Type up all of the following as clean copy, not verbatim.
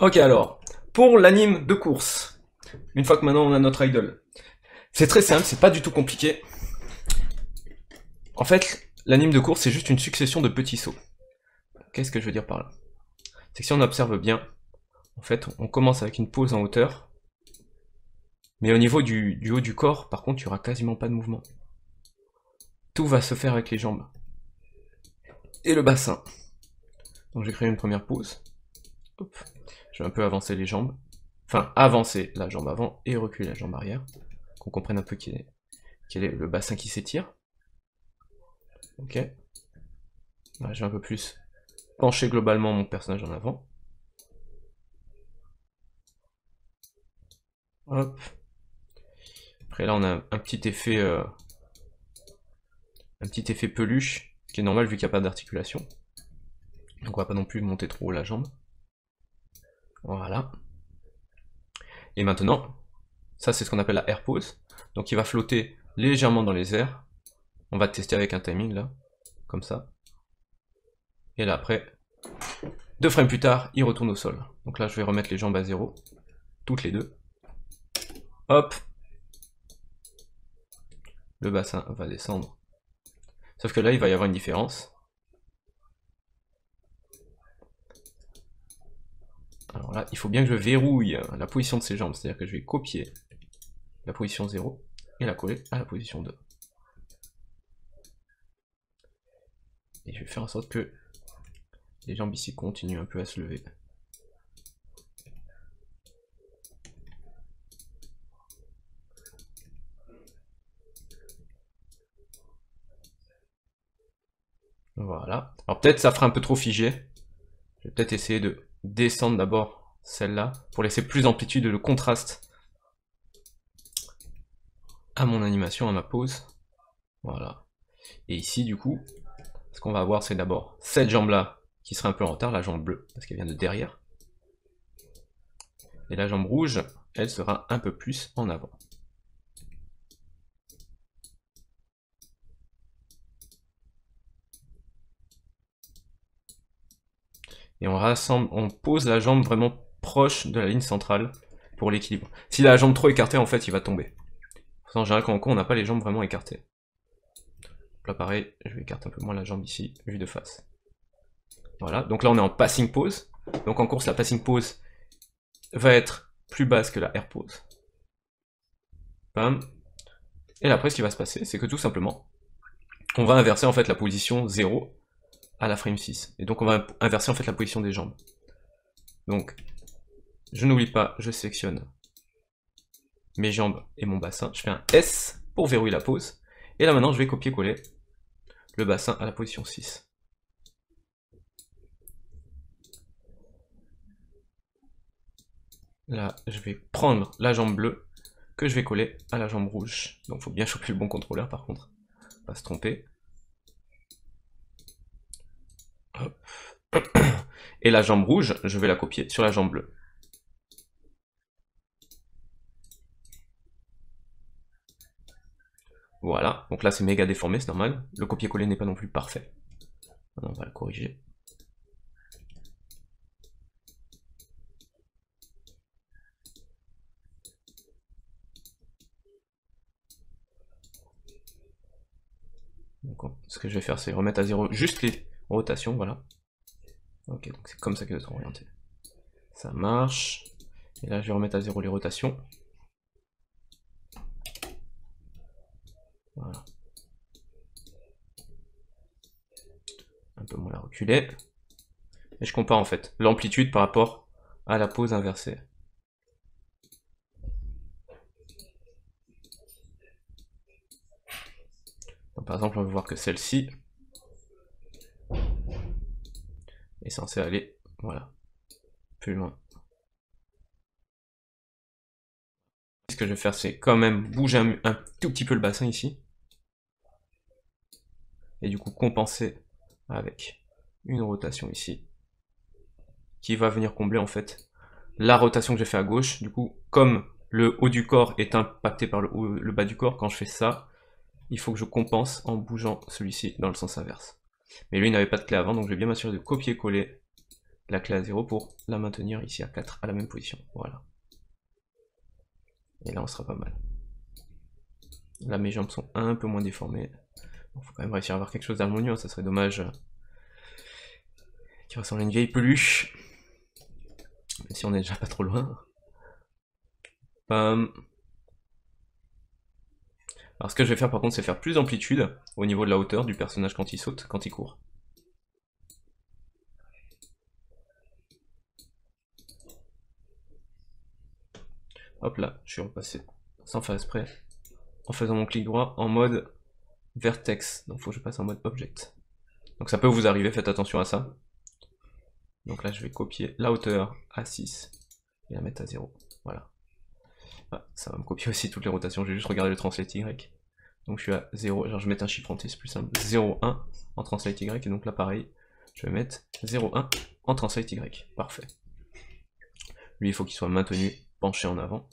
Ok alors, pour l'anime de course, une fois que maintenant on a notre idol, c'est très simple, c'est pas du tout compliqué. En fait, l'anime de course c'est juste une succession de petits sauts. Qu'est-ce que je veux dire par là? C'est que si on observe bien, en fait on commence avec une pose en hauteur, mais au niveau du haut du corps, par contre, il n'y aura quasiment pas de mouvement. Tout va se faire avec les jambes. Et le bassin. Donc j'ai créé une première pose. Hop. Je vais un peu avancer les jambes. Enfin, avancer la jambe avant et reculer la jambe arrière. Qu'on comprenne un peu quel est le bassin qui s'étire. Ok. Voilà, je vais un peu plus pencher globalement mon personnage en avant. Hop. Après là on a un petit effet peluche, ce qui est normal vu qu'il n'y a pas d'articulation. Donc on va pas non plus monter trop haut la jambe. Voilà. Et maintenant, ça c'est ce qu'on appelle la air pose. Donc il va flotter légèrement dans les airs. On va tester avec un timing là, comme ça. Et là après, 2 frames plus tard, il retourne au sol. Donc là je vais remettre les jambes à 0, toutes les deux. Hop. Le bassin va descendre. Sauf que là il va y avoir une différence. Alors là, il faut bien que je verrouille la position de ses jambes, c'est-à-dire que je vais copier la position 0 et la coller à la position 2. Et je vais faire en sorte que les jambes ici continuent un peu à se lever. Voilà. Alors peut-être ça fera un peu trop figé. Je vais peut-être essayer de descendre d'abord celle-là pour laisser plus d'amplitude et de contraste à mon animation, à ma pose. Voilà. Et ici, du coup, ce qu'on va avoir, c'est d'abord cette jambe-là qui sera un peu en retard, la jambe bleue, parce qu'elle vient de derrière. Et la jambe rouge, elle sera un peu plus en avant. Et on pose la jambe vraiment proche de la ligne centrale pour l'équilibre. Si la jambe trop écartée, en fait, il va tomber. En général, quand on court, on n'a pas les jambes vraiment écartées. Là, pareil, je vais écarter un peu moins la jambe ici, vue de face. Voilà, donc là, on est en passing pose. Donc en course, la passing pose va être plus basse que la air pose. Bam. Et là, après, ce qui va se passer, c'est que tout simplement, on va inverser en fait la position 0 à la frame 6. Et donc on va inverser en fait la position des jambes. Donc, je n'oublie pas, je sélectionne mes jambes et mon bassin. Je fais un S pour verrouiller la pose. Et là maintenant, je vais copier-coller le bassin à la position 6. Là, je vais prendre la jambe bleue que je vais coller à la jambe rouge. Donc, il faut bien choper le bon contrôleur par contre. Pas se tromper. Hop. Et la jambe rouge, je vais la copier sur la jambe bleue. Voilà, donc là c'est méga déformé, c'est normal. Le copier-coller n'est pas non plus parfait. On va le corriger. Donc, ce que je vais faire, c'est remettre à 0 juste les rotations, voilà. Ok, donc c'est comme ça qu'elles sont orientées. Ça marche. Et là, je vais remettre à 0 les rotations. Voilà. Un peu moins la reculer. Et je compare en fait l'amplitude par rapport à la pose inversée. Donc, par exemple, on va voir que celle-ci est censée aller, voilà, plus loin. Ce que je vais faire, c'est quand même bouger un tout petit peu le bassin ici. Et du coup, compenser avec une rotation ici, qui va venir combler en fait la rotation que j'ai fait à gauche. Du coup, comme le haut du corps est impacté par le bas du corps, quand je fais ça, il faut que je compense en bougeant celui-ci dans le sens inverse. Mais lui, il n'avait pas de clé avant, donc je vais bien m'assurer de copier-coller la clé à 0 pour la maintenir ici à 4 à la même position. Voilà. Et là on sera pas mal. Là mes jambes sont un peu moins déformées. Il faut quand même réussir à avoir quelque chose d'harmonieux, ça serait dommage qui ressemble à une vieille peluche. Même si on est déjà pas trop loin. Alors ce que je vais faire par contre, c'est faire plus d'amplitude au niveau de la hauteur du personnage quand il saute, quand il court. Hop là, je suis repassé sans faire exprès, en faisant mon clic droit en mode vertex. Donc faut que je passe en mode object. Donc ça peut vous arriver, faites attention à ça. Donc là je vais copier la hauteur à 6 et la mettre à 0. Voilà. Ah, ça va me copier aussi toutes les rotations, j'ai juste regardé le translate Y. Donc je suis à 0, genre je vais mettre un chiffre entier, c'est plus simple. 0, 1 en translate Y, et donc là pareil, je vais mettre 0, 1 en translate Y. Parfait. Lui il faut qu'il soit maintenu, penché en avant.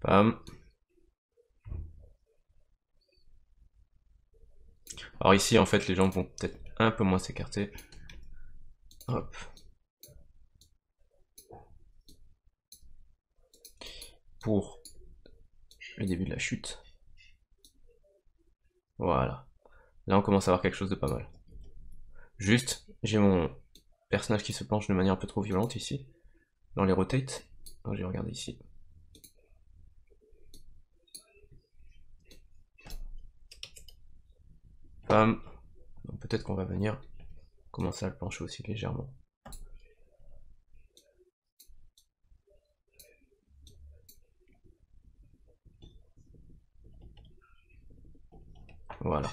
Bam. Alors ici en fait les jambes vont peut-être un peu moins s'écarter. Hop. Pour le début de la chute. Voilà. Là on commence à avoir quelque chose de pas mal. Juste, j'ai mon personnage qui se penche de manière un peu trop violente ici, dans les rotates. Donc j'ai regardé ici. Bam. Donc peut-être qu'on va venir commencer à le pencher aussi légèrement. Voilà.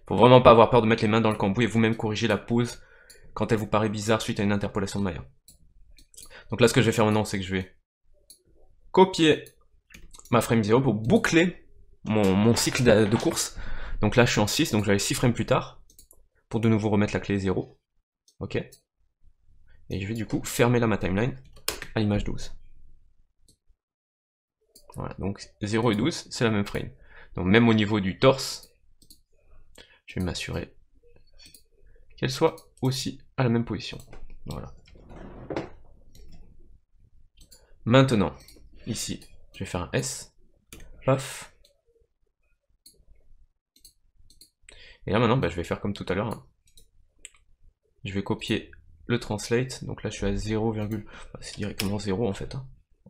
Faut vraiment pas avoir peur de mettre les mains dans le cambouis et vous-même corriger la pose quand elle vous paraît bizarre suite à une interpolation de Maya. Donc là ce que je vais faire maintenant c'est que je vais copier ma frame 0 pour boucler mon cycle de course. Donc là je suis en 6, donc je vais aller 6 frames plus tard pour de nouveau remettre la clé 0. Ok. Et je vais du coup fermer là ma timeline à l'image 12. Voilà, donc 0 et 12 c'est la même frame. Donc même au niveau du torse, je vais m'assurer qu'elle soit aussi à la même position. Voilà. Maintenant, ici, je vais faire un S. Paf. Et là maintenant, je vais faire comme tout à l'heure. Je vais copier le translate. Donc là, je suis à 0, c'est directement 0 en fait.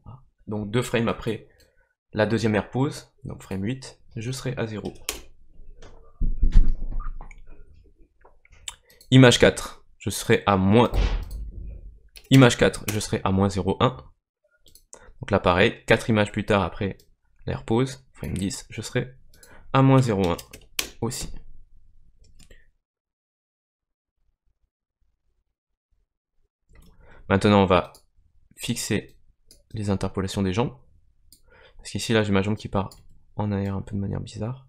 Voilà. Donc 2 frames après la deuxième air pause, donc frame 8, je serai à 0. Image 4, je serai à moins... Image 4, je serai à moins 0,1. Donc là pareil, 4 images plus tard après l'air pause, frame 10, je serai à moins 0,1 aussi. Maintenant on va fixer les interpolations des jambes. Parce qu'ici là j'ai ma jambe qui part en arrière un peu de manière bizarre.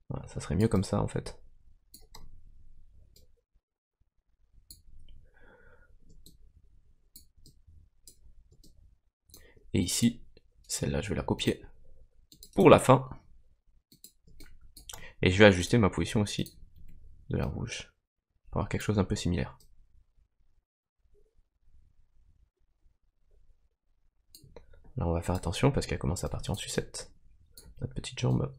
Voilà, ça serait mieux comme ça en fait. Et ici, celle-là je vais la copier pour la fin. Et je vais ajuster ma position aussi de la rouge pour avoir quelque chose d'un peu similaire. Là on va faire attention parce qu'elle commence à partir en sucette, notre petite jambe.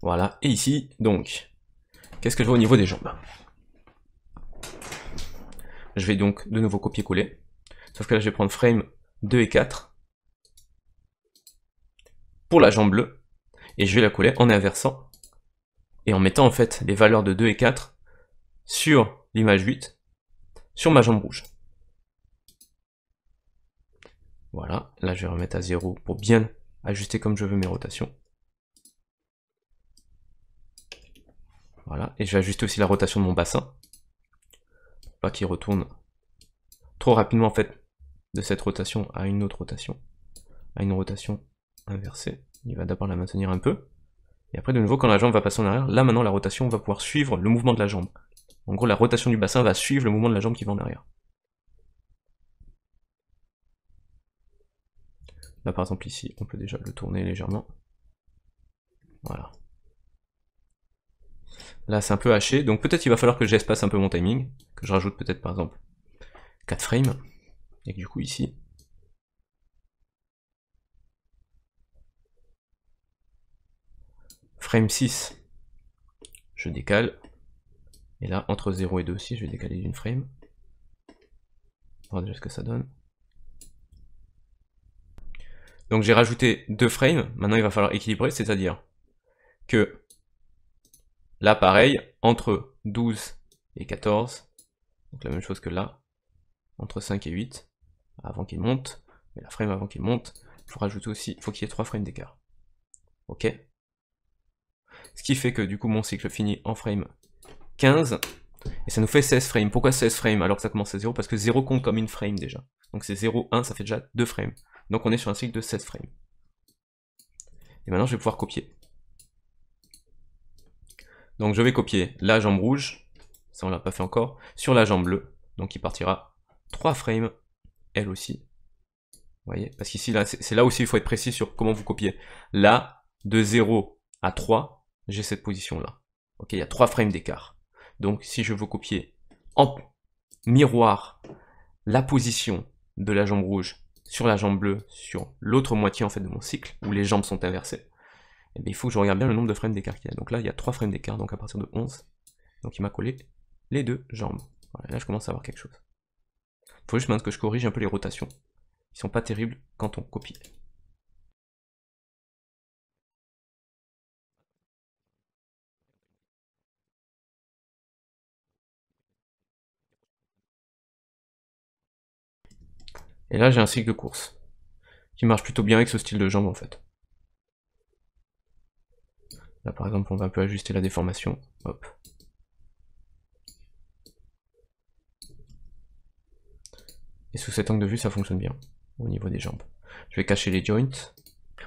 Voilà, et ici, donc, qu'est-ce que je vois au niveau des jambes? Je vais donc de nouveau copier-coller, sauf que là je vais prendre frame 2 et 4 pour la jambe bleue, et je vais la coller en inversant, et en mettant en fait les valeurs de 2 et 4 sur l'image 8, sur ma jambe rouge. Voilà, là je vais remettre à 0 pour bien ajuster comme je veux mes rotations. Voilà, et je vais ajuster aussi la rotation de mon bassin, pour pas qu'il retourne trop rapidement en fait de cette rotation à une autre rotation, à une rotation inversée. Il va d'abord la maintenir un peu, et après de nouveau quand la jambe va passer en arrière, là maintenant la rotation va pouvoir suivre le mouvement de la jambe. En gros, la rotation du bassin va suivre le mouvement de la jambe qui va en arrière. Là, par exemple, ici, on peut déjà le tourner légèrement. Voilà. Là, c'est un peu haché, donc peut-être il va falloir que j'espace un peu mon timing, que je rajoute peut-être, par exemple, 4 frames, et que du coup, ici, frame 6, je décale, et là, entre 0 et 2 aussi, je vais décaler d'une frame. On va voir déjà ce que ça donne. Donc j'ai rajouté 2 frames, maintenant il va falloir équilibrer, c'est-à-dire que là pareil, entre 12 et 14, donc la même chose que là, entre 5 et 8, avant qu'il monte, et la frame avant qu'il monte, il faut rajouter aussi, il faut qu'il y ait 3 frames d'écart. Ok? Ce qui fait que du coup mon cycle finit en frame 15, et ça nous fait 16 frames. Pourquoi 16 frames alors que ça commence à 0? Parce que 0 compte comme une frame déjà. Donc c'est 0, 1, ça fait déjà 2 frames. Donc on est sur un cycle de 16 frames. Et maintenant je vais pouvoir copier. Donc je vais copier la jambe rouge, ça on l'a pas fait encore, sur la jambe bleue, donc il partira 3 frames, elle aussi. Vous voyez, parce qu'ici, là, c'est là aussi il faut être précis sur comment vous copiez. Là, de 0 à 3, j'ai cette position-là. Ok, il y a 3 frames d'écart. Donc si je veux copier en miroir la position de la jambe rouge sur la jambe bleue, sur l'autre moitié en fait de mon cycle, où les jambes sont inversées, et bien, il faut que je regarde bien le nombre de frames d'écart qu'il y a. Donc là, il y a 3 frames d'écart, donc à partir de 11. Donc il m'a collé les deux jambes. Voilà, là, je commence à avoir quelque chose. Il faut juste maintenant que je corrige un peu les rotations. Ils sont pas terribles quand on copie. Et là, j'ai un cycle de course qui marche plutôt bien avec ce style de jambe en fait. Là, par exemple, on va un peu ajuster la déformation. Hop. Et sous cet angle de vue, ça fonctionne bien au niveau des jambes. Je vais cacher les joints.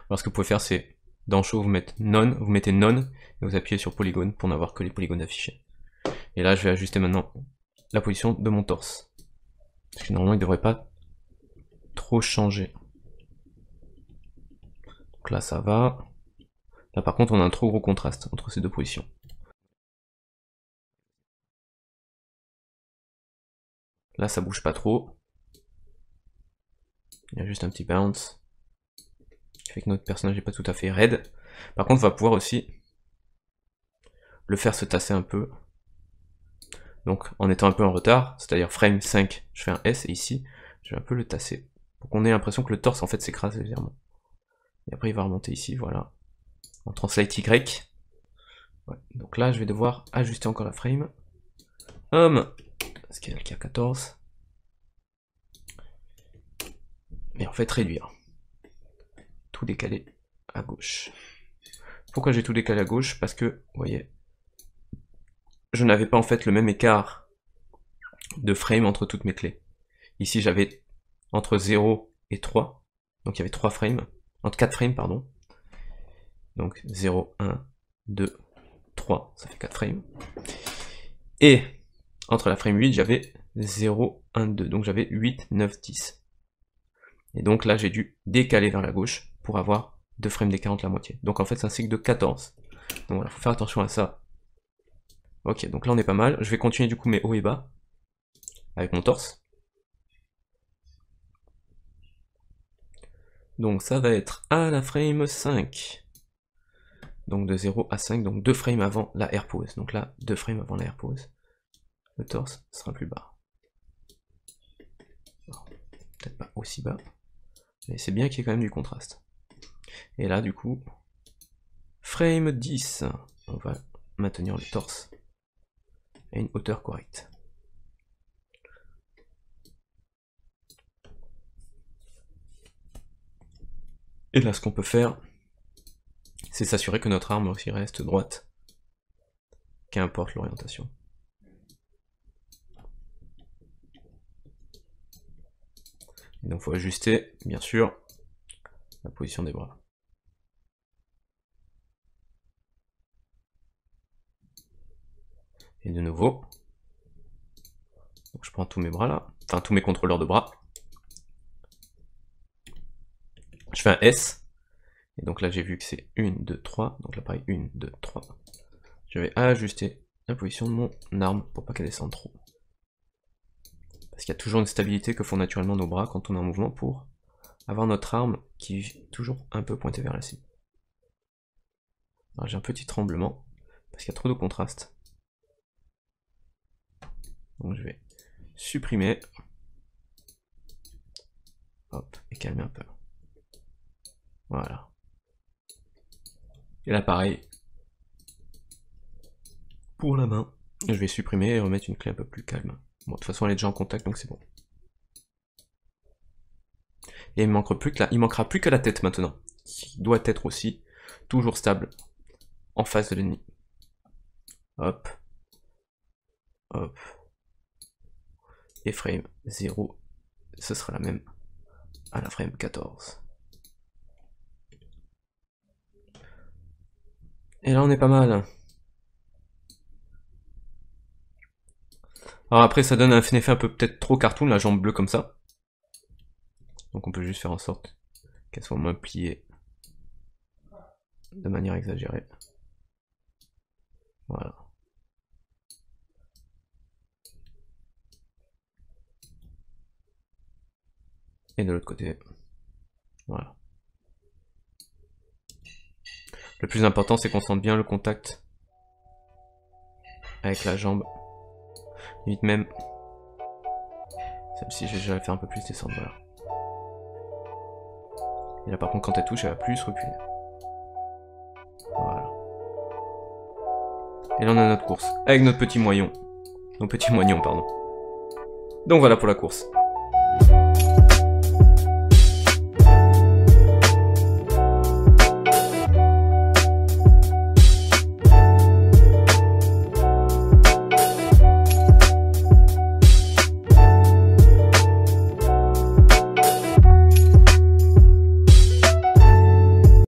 Alors, ce que vous pouvez faire, c'est dans Show, vous mettez non, et vous appuyez sur Polygone pour n'avoir que les polygones affichés. Et là, je vais ajuster maintenant la position de mon torse. Parce que normalement, il ne devrait pas trop changer. Donc là, ça va. Là, par contre, on a un trop gros contraste entre ces deux positions. Là, ça bouge pas trop. Il y a juste un petit bounce qui fait que notre personnage n'est pas tout à fait raide. Par contre, on va pouvoir aussi le faire se tasser un peu. Donc, en étant un peu en retard, c'est-à-dire frame 5, je fais un S, et ici, je vais un peu le tasser. Pour qu'on ait l'impression que le torse, en fait, s'écrase légèrement. Et après, il va remonter ici, voilà. En translate Y. Ouais. Donc là, je vais devoir ajuster encore la frame. Parce qu'il y a le k 14. Et en fait, réduire. Tout décaler à gauche. Pourquoi j'ai tout décalé à gauche? Parce que, vous voyez, je n'avais pas en fait le même écart de frame entre toutes mes clés. Ici, j'avais entre 0 et 3. Donc il y avait 3 frames. Entre 4 frames, pardon. Donc 0, 1, 2, 3, ça fait 4 frames. Et entre la frame 8, j'avais 0, 1, 2. Donc j'avais 8, 9, 10. Et donc là, j'ai dû décaler vers la gauche pour avoir 2 frames d'écart entre la moitié. Donc en fait, c'est un cycle de 14. Donc voilà, faut faire attention à ça. Ok, donc là on est pas mal. Je vais continuer du coup mes hauts et bas avec mon torse. Donc ça va être à la frame 5. Donc de 0 à 5, donc 2 frames avant la air pause. Donc là, 2 frames avant la air pause. Le torse sera plus bas. Peut-être pas aussi bas. Mais c'est bien qu'il y ait quand même du contraste. Et là, du coup, frame 10. On va maintenir le torse à une hauteur correcte. Et là, ce qu'on peut faire, c'est s'assurer que notre arme aussi reste droite, qu'importe l'orientation. Et donc, il faut ajuster, bien sûr, la position des bras. Et de nouveau, Donc je prends tous mes bras là, enfin tous mes contrôleurs de bras. Je fais un S. Et donc là j'ai vu que c'est 1, 2, 3. Donc là pareil, 1, 2, 3. Je vais ajuster la position de mon arme pour pas qu'elle descende trop. Parce qu'il y a toujours une stabilité que font naturellement nos bras quand on est en mouvement pour avoir notre arme qui est toujours un peu pointée vers la cible. Alors j'ai un petit tremblement, parce qu'il y a trop de contraste. Donc je vais supprimer. Hop, et calmer un peu. Voilà. Et là pareil, pour la main, je vais supprimer et remettre une clé un peu plus calme. Bon, de toute façon elle est déjà en contact donc c'est bon. Et il manquera plus que la tête maintenant, qui doit être aussi toujours stable en face de l'ennemi. Hop. Hop. Et frame 0, ce sera la même à la frame 14. Et là on est pas mal. Alors après ça donne un effet un peu peut-être trop cartoon, la jambe bleue comme ça. Donc on peut juste faire en sorte qu'elle soit moins pliée de manière exagérée. Voilà. Et de l'autre côté. Voilà. Le plus important c'est qu'on sente bien le contact avec la jambe. Limite même. Celle-ci je vais la faire un peu plus descendre, voilà. Et là par contre quand elle touche elle va plus reculer. Voilà. Et là on a notre course, avec notre petit moignon. Nos petits moignons, pardon. Donc voilà pour la course.